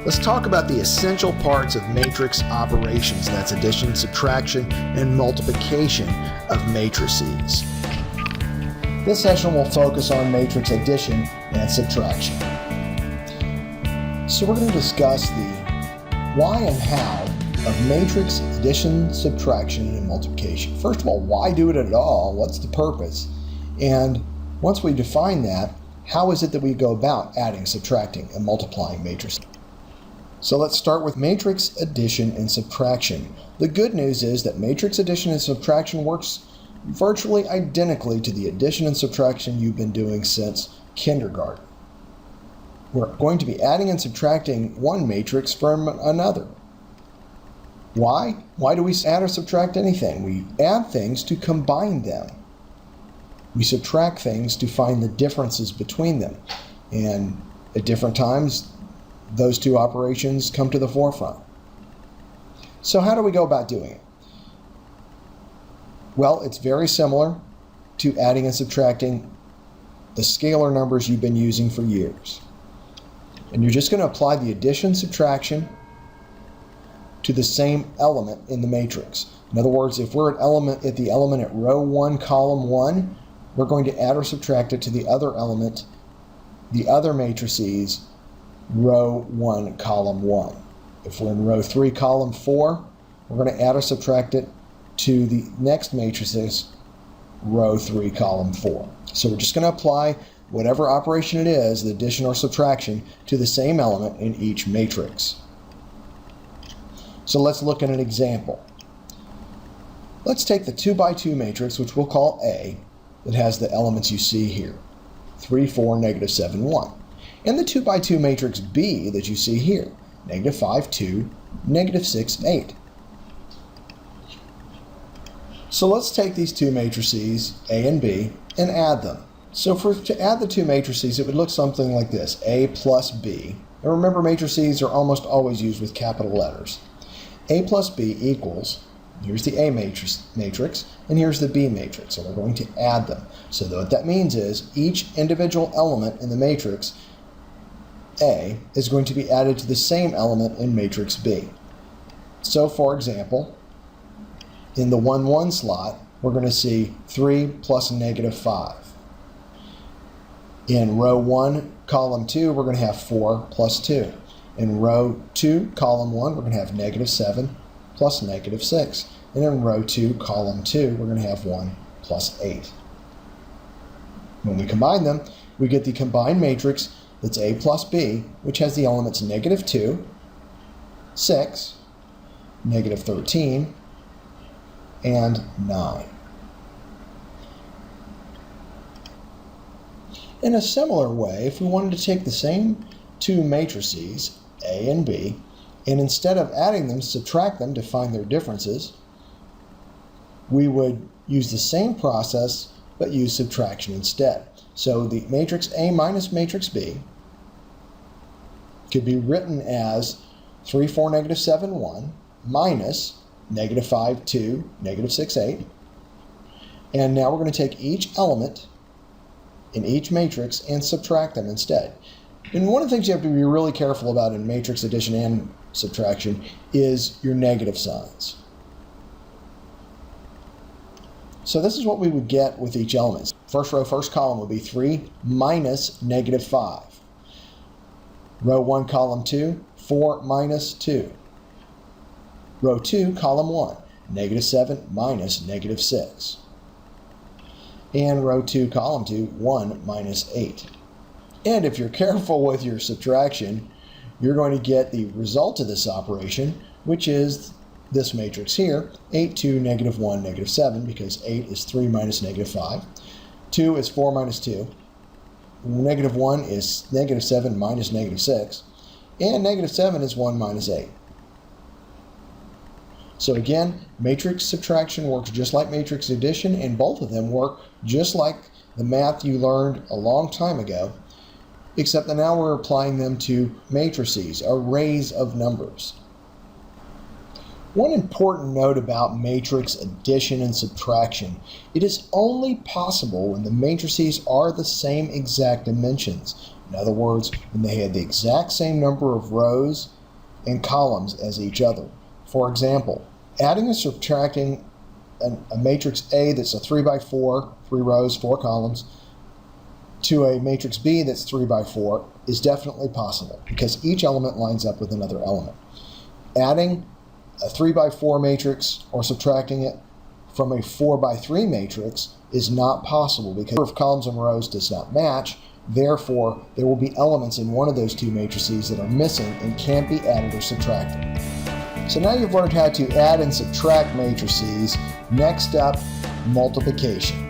Let's talk about the essential parts of matrix operations, and that's addition, subtraction, and multiplication of matrices. This session will focus on matrix addition and subtraction. So we're going to discuss the why and how of matrix addition, subtraction, and multiplication. First of all, why do it at all? What's the purpose? And once we define that, how is it that we go about adding, subtracting, and multiplying matrices? So let's start with matrix addition and subtraction. The good news is that matrix addition and subtraction works virtually identically to the addition and subtraction you've been doing since kindergarten. We're going to be adding and subtracting one matrix from another. Why? Why do we add or subtract anything? We add things to combine them. We subtract things to find the differences between them. And at different times, those two operations come to the forefront. So how do we go about doing it? Well, it's very similar to adding and subtracting the scalar numbers you've been using for years. And you're just going to apply the addition, subtraction to the same element in the matrix. In other words, if we're at the element at row 1, column 1, we're going to add or subtract it to the other element, the other matrices, row 1, column 1. If we're in row 3, column 4, we're going to add or subtract it to the next matrices, row 3, column 4. So we're just going to apply whatever operation it is, the addition or subtraction, to the same element in each matrix. So let's look at an example. Let's take the 2 by 2 matrix, which we'll call A, that has the elements you see here, 3, 4, negative 7, 1. And the 2 by 2 matrix B that you see here, negative 5, 2, negative 6, 8. So let's take these two matrices, A and B, and add them. So to add the two matrices, it would look something like this, A plus B. And remember, matrices are almost always used with capital letters. A plus B equals, here's the A matrix, and here's the B matrix, and we're going to add them. So what that means is each individual element in the matrix A is going to be added to the same element in matrix B. So for example, in the 1, 1 slot, we're going to see 3 plus negative 5. In row 1, column 2, we're going to have 4 plus 2. In row 2, column 1, we're going to have negative 7 plus negative 6. And in row 2, column 2, we're going to have 1 plus 8. When we combine them, we get the combined matrix that's A plus B, which has the elements negative 2, 6, negative 13, and 9. In a similar way, if we wanted to take the same two matrices, A and B, and instead of adding them, subtract them to find their differences, we would use the same process but use subtraction instead. So the matrix A minus matrix B could be written as 3, 4, negative 7, 1 minus negative 5, 2, negative 6, 8. And now we're going to take each element in each matrix and subtract them instead. And one of the things you have to be really careful about in matrix addition and subtraction is your negative signs. So this is what we would get with each element. First row, first column would be 3 minus negative 5. Row 1, column 2, 4 minus 2. Row 2, column 1, negative 7 minus negative 6. And row 2, column 2, 1 minus 8. And if you're careful with your subtraction, you're going to get the result of this operation, which is this matrix here, 8, 2, negative 1, negative 7, because 8 is 3 minus negative 5. 2 is 4 minus 2. Negative 1 is negative 7 minus negative 6. And negative 7 is 1 minus 8. So again, matrix subtraction works just like matrix addition, and both of them work just like the math you learned a long time ago, except that now we're applying them to matrices, arrays of numbers. One important note about matrix addition and subtraction: it is only possible when the matrices are the same exact dimensions. In other words, when they have the exact same number of rows and columns as each other. For example, adding and subtracting a matrix A that's a 3 by 4, 3 rows, 4 columns, to a matrix B that's 3 by 4 is definitely possible because each element lines up with another element. Adding a 3 by 4 matrix or subtracting it from a 4 by 3 matrix is not possible because the number of columns and rows does not match. Therefore, there will be elements in one of those two matrices that are missing and can't be added or subtracted. So now you've learned how to add and subtract matrices. Next up, multiplication.